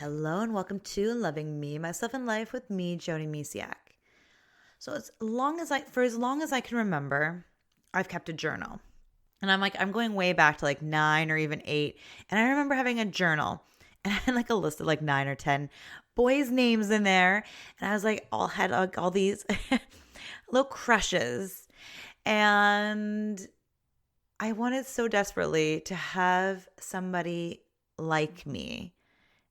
Hello and welcome to Loving Me, Myself, and Life with me, Joni Misiak. So as long as I can remember, I've kept a journal. And I'm going way back to 9 or even 8. And I remember having a journal and I had a list of 9 or 10 boys' names in there. And I was had all these little crushes. And I wanted so desperately to have somebody like me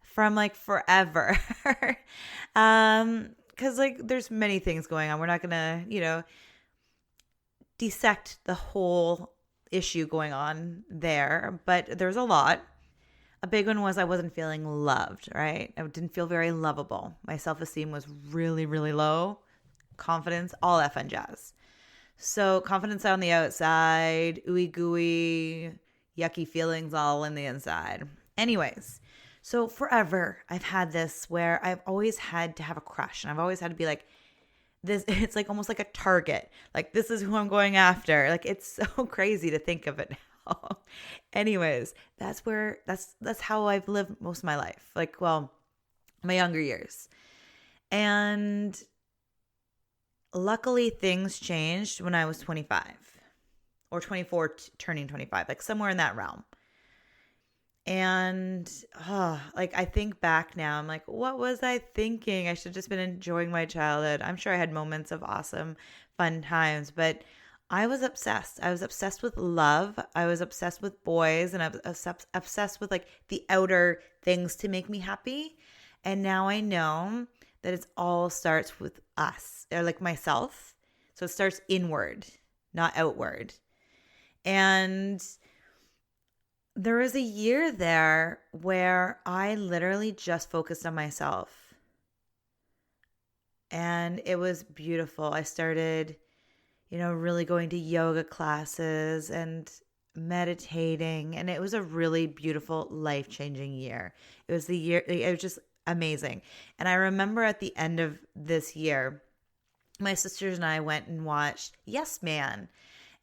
from forever. Because there's many things going on. We're not gonna, dissect the whole issue going on there, but there's a lot. A big one was I wasn't feeling loved, right? I didn't feel very lovable. My self-esteem was really, really low. Confidence, all that fun jazz. So confidence on the outside, ooey gooey, yucky feelings all in the inside. Anyways, so forever I've had this where I've always had to have a crush, and I've always had to be this. It's almost like a target. This is who I'm going after. It's so crazy to think of it now. Anyways, that's how I've lived most of my life. My younger years. And luckily things changed when I was 25 or 24 turning 25, somewhere in that realm. And I think back now, I'm what was I thinking? I should have just been enjoying my childhood. I'm sure I had moments of awesome, fun times, but I was obsessed. I was obsessed with love. I was obsessed with boys, and I was obsessed with the outer things to make me happy. And now I know that it all starts with us, or myself. So it starts inward, not outward. And there was a year there where I literally just focused on myself. And it was beautiful. I started, really going to yoga classes and meditating. And it was a really beautiful, life-changing year. It was just amazing. And I remember at the end of this year, my sisters and I went and watched Yes Man.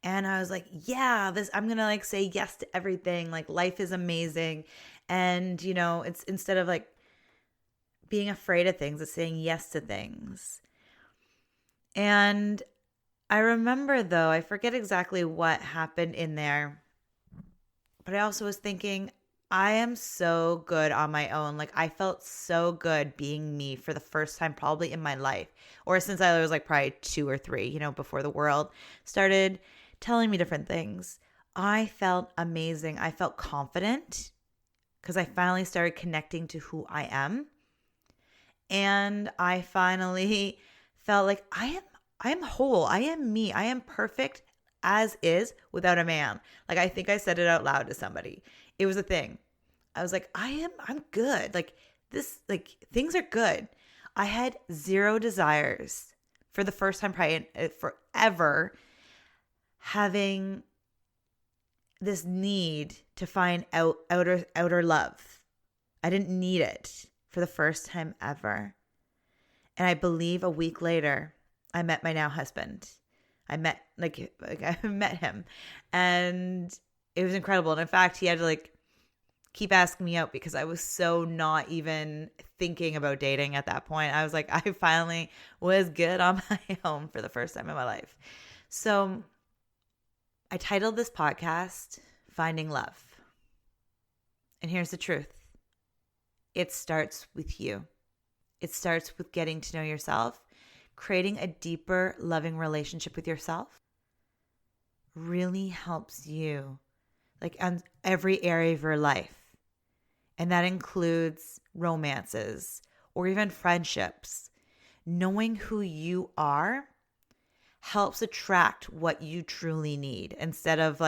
And I was yeah, I'm going to say yes to everything. Life is amazing. And, it's instead of being afraid of things, it's saying yes to things. And I remember though, I forget exactly what happened in there, but I also was thinking, I am so good on my own. I felt so good being me for the first time probably in my life, or since I was probably 2 or 3, before the world started telling me different things. I felt amazing. I felt confident because I finally started connecting to who I am. And I finally felt I am whole. I am me. I am perfect as is without a man. I think I said it out loud to somebody. It was a thing. I was I'm good. Things are good. I had zero desires for the first time probably forever, having this need to find outer love. I didn't need it for the first time ever. And I believe a week later, I met my now husband. I met I met him, and it was incredible. And in fact, he had to keep asking me out because I was so not even thinking about dating at that point. I was I finally was good on my own for the first time in my life. So I titled this podcast, Finding Love. And here's the truth. It starts with you. It starts with getting to know yourself, creating a deeper, loving relationship with yourself. Really helps you, on every area of your life. And that includes romances or even friendships. Knowing who you are helps attract what you truly need, instead of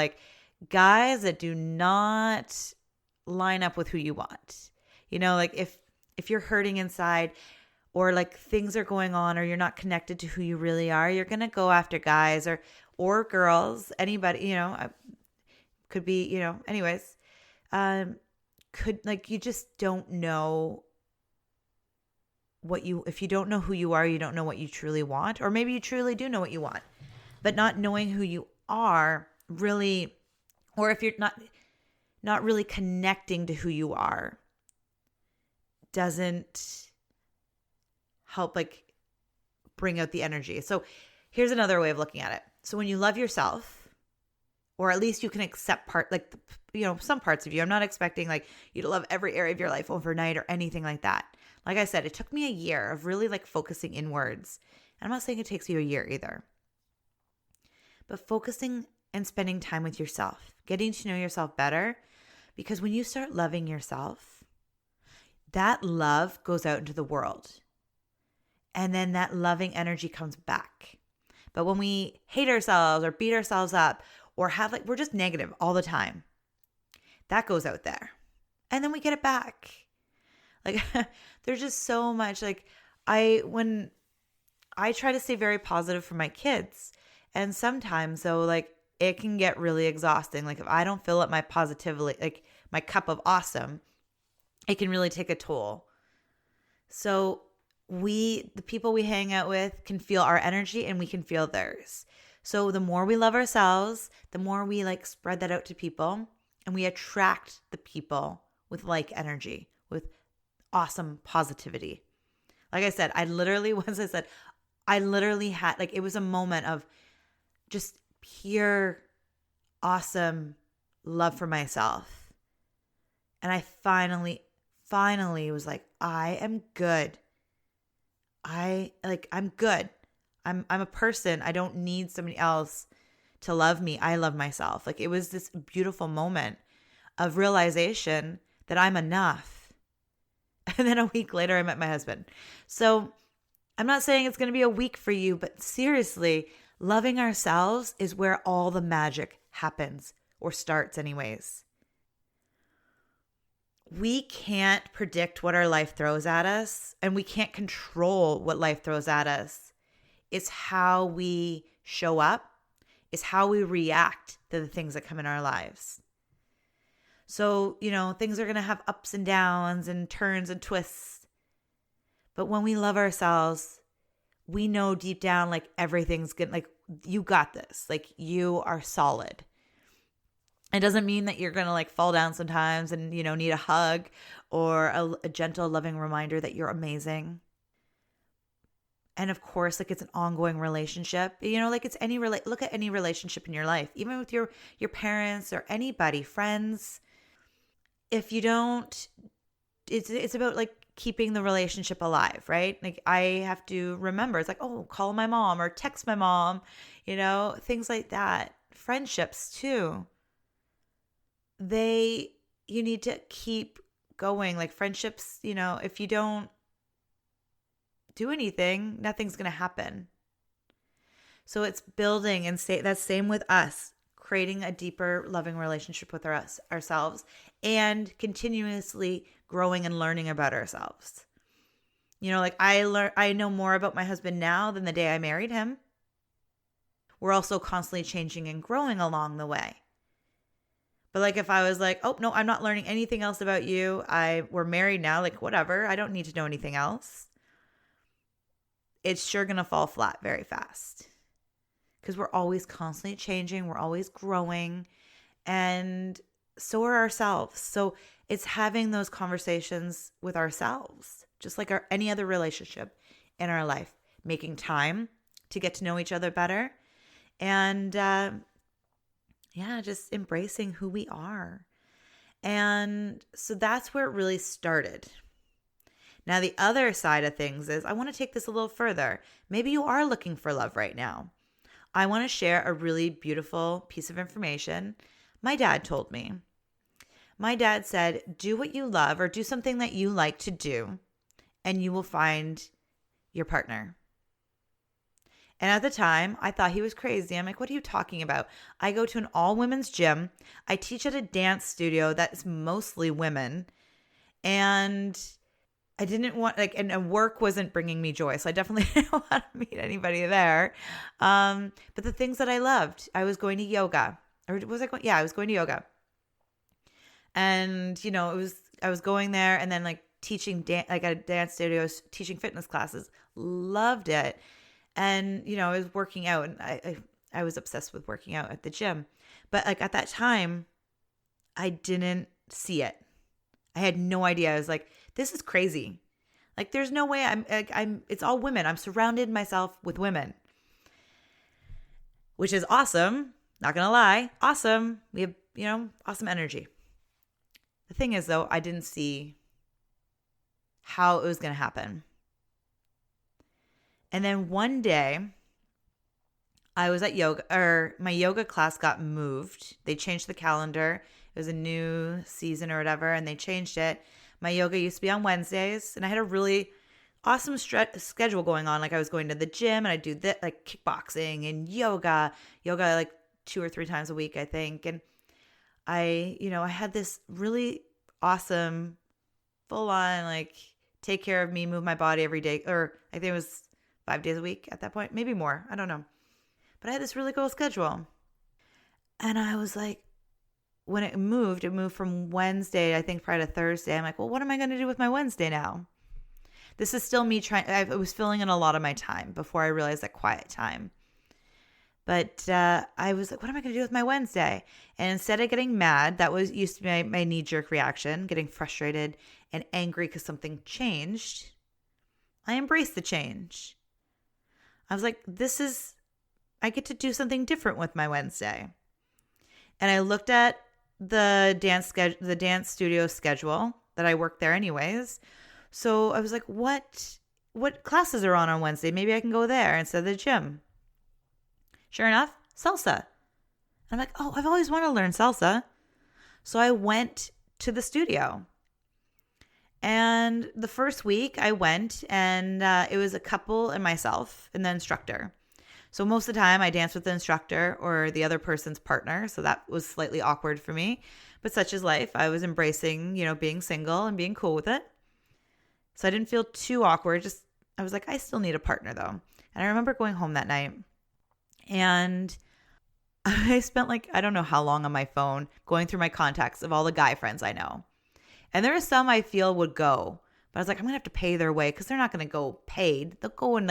guys that do not line up with who you want. If you're hurting inside, or things are going on, or you're not connected to who you really are, you're going to go after guys or girls, anybody, could be, anyways, you just don't know if you don't know who you are, you don't know what you truly want. Or maybe you truly do know what you want, but not knowing who you are really, or if you're not really connecting to who you are, doesn't help like bring out the energy. So here's another way of looking at it. So when you love yourself, or at least you can accept some parts of you. I'm not expecting like you to love every area of your life overnight or anything like that. Like I said, it took me a year of really like focusing inwards. And I'm not saying it takes you a year either. But focusing and spending time with yourself, getting to know yourself better, because when you start loving yourself, that love goes out into the world. And then that loving energy comes back. But when we hate ourselves or beat ourselves up or we're just negative all the time, that goes out there. And then we get it back. Like there's just so much when I try to stay very positive for my kids. And sometimes though, like it can get really exhausting. Like if I don't fill up my positivity, like my cup of awesome, it can really take a toll. So the people we hang out with can feel our energy and we can feel theirs. So the more we love ourselves, the more we like spread that out to people, and we attract the people with like energy, with awesome positivity. Like I said, I literally had like, it was a moment of just pure awesome love for myself. And I finally was like, I am good. I'm good. I'm a person. I don't need somebody else to love me. I love myself. Like it was this beautiful moment of realization that I'm enough. And then a week later, I met my husband. So I'm not saying it's going to be a week for you, but seriously, loving ourselves is where all the magic happens, or starts anyways. We can't predict what our life throws at us, and we can't control what life throws at us. It's how we show up. It's how we react to the things that come in our lives. So, things are going to have ups and downs and turns and twists. But when we love ourselves, we know deep down, like everything's good. Like you got this. Like you are solid. It doesn't mean that you're going to like fall down sometimes and, need a hug or a gentle, loving reminder that you're amazing. And of course, like it's an ongoing relationship, like it's look at any relationship in your life, even with your parents or anybody, friends. If you don't, it's about like keeping the relationship alive, right? Like I have to remember, it's like, oh, call my mom or text my mom, things like that. Friendships too. You need to keep going. Like friendships, if you don't do anything, nothing's going to happen. So it's building, and that's same with us, creating a deeper loving relationship with ourselves and continuously growing and learning about ourselves. Like I know more about my husband now than the day I married him. We're also constantly changing and growing along the way. But like if I was like, oh, no, I'm not learning anything else about you. We're married now, like whatever. I don't need to know anything else. It's sure going to fall flat very fast. Because we're always constantly changing. We're always growing. And so are ourselves. So it's having those conversations with ourselves, just like any other relationship in our life. Making time to get to know each other better. And just embracing who we are. And so that's where it really started. Now, the other side of things is I want to take this a little further. Maybe you are looking for love right now. I want to share a really beautiful piece of information my dad told me. My dad said, do what you love or do something that you like to do, and you will find your partner. And at the time, I thought he was crazy. I'm like, what are you talking about? I go to an all-women's gym. I teach at a dance studio that's mostly women. And I didn't want, and work wasn't bringing me joy. So I definitely didn't want to meet anybody there. But the things that I loved, I was going to yoga. Or was I going? Yeah, I was going to yoga. And, I was going there and then like teaching, at a dance studio, teaching fitness classes. Loved it. And, I was working out, and I was obsessed with working out at the gym. But like at that time, I didn't see it. I had no idea. I was like, This is crazy. Like, there's no way it's all women. I'm surrounded myself with women, which is awesome. Not going to lie. Awesome. We have, awesome energy. The thing is, though, I didn't see how it was going to happen. And then one day I was at yoga, or my yoga class got moved. They changed the calendar. It was a new season or whatever, and they changed it. My yoga used to be on Wednesdays, and I had a really awesome schedule going on. Like, I was going to the gym, and I'd do like kickboxing and yoga like 2 or 3 times a week, I think. And I had this really awesome, full on, like, take care of me, move my body every day, or I think it was 5 days a week at that point, maybe more. I don't know. But I had this really cool schedule. And I was like, when it moved from Wednesday, I think, probably to Thursday. I'm like, well, what am I going to do with my Wednesday now? This is still me trying. I was filling in a lot of my time before I realized that quiet time. But I was like, what am I going to do with my Wednesday? And instead of getting mad, that used to be my knee-jerk reaction, getting frustrated and angry because something changed, I embraced the change. I was like, I get to do something different with my Wednesday. And I looked at the dance studio schedule that I worked there anyways. So I was like, what classes are on Wednesday? Maybe I can go there instead of the gym. Sure enough, salsa. I'm like, oh, I've always wanted to learn salsa. So I went to the studio. And the first week I went, and it was a couple and myself and the instructor. So most of the time I danced with the instructor or the other person's partner. So that was slightly awkward for me. But such is life. I was embracing, being single and being cool with it. So I didn't feel too awkward. I was like, I still need a partner though. And I remember going home that night, and I spent I don't know how long on my phone going through my contacts of all the guy friends I know. And there are some I feel would go. But I was like, I'm going to have to pay their way because they're not going to go paid. They'll go and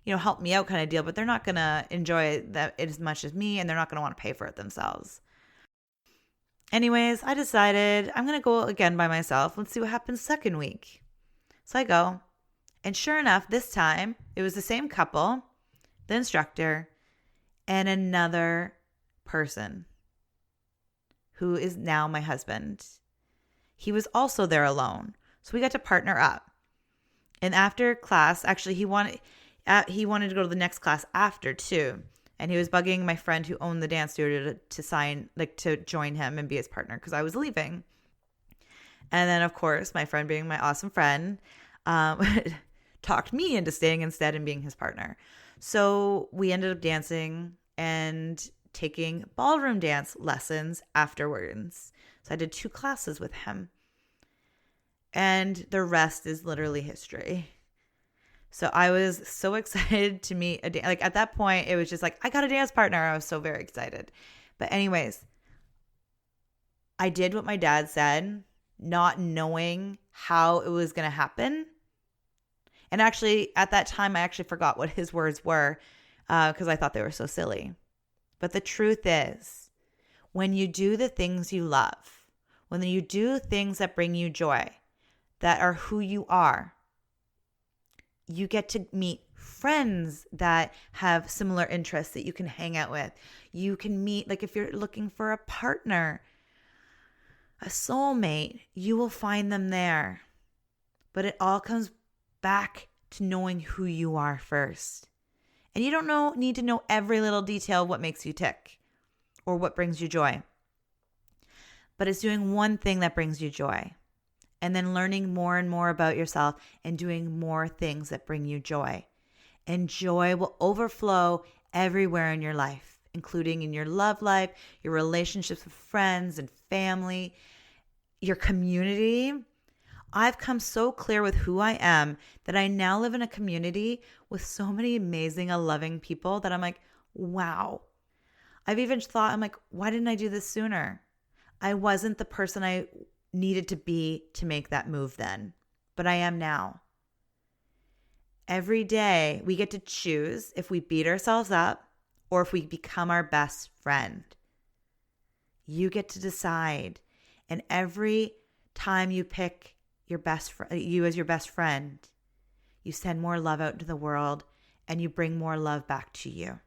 help me out kind of deal, but they're not going to enjoy that as much as me, and they're not going to want to pay for it themselves. Anyways, I decided I'm going to go again by myself. Let's see what happens second week. So I go, and sure enough, this time it was the same couple, the instructor, and another person who is now my husband. He was also there alone. So we got to partner up. And after class, actually he wanted to go to the next class after too. And he was bugging my friend who owned the dance studio to join him and be his partner because I was leaving. And then, of course, my friend, being my awesome friend, talked me into staying instead and being his partner. So we ended up dancing and taking ballroom dance lessons afterwards. So I did 2 classes with him. And the rest is literally history. So I was so excited to meet at that point, it was just like, I got a dance partner. I was so very excited. But anyways, I did what my dad said, not knowing how it was going to happen. And actually, at that time, I actually forgot what his words were because I thought they were so silly. But the truth is, when you do the things you love, when you do things that bring you joy, that are who you are, you get to meet friends that have similar interests that you can hang out with. You can meet, if you're looking for a partner, a soulmate, you will find them there. But it all comes back to knowing who you are first. And you don't need to know every little detail of what makes you tick or what brings you joy. But it's doing one thing that brings you joy. And then learning more and more about yourself and doing more things that bring you joy. And joy will overflow everywhere in your life, including in your love life, your relationships with friends and family, your community. I've come so clear with who I am that I now live in a community with so many amazing and loving people that I'm like, wow. I've even thought, I'm like, why didn't I do this sooner? I wasn't the person I needed to be to make that move then, but I am now. Every day we get to choose if we beat ourselves up or if we become our best friend. You get to decide. And every time you pick you as your best friend. You send more love out into the world and you bring more love back to you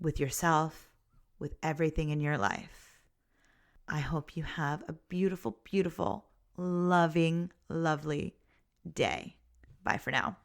with yourself, with everything in your life. I hope you have a beautiful, beautiful, loving, lovely day. Bye for now.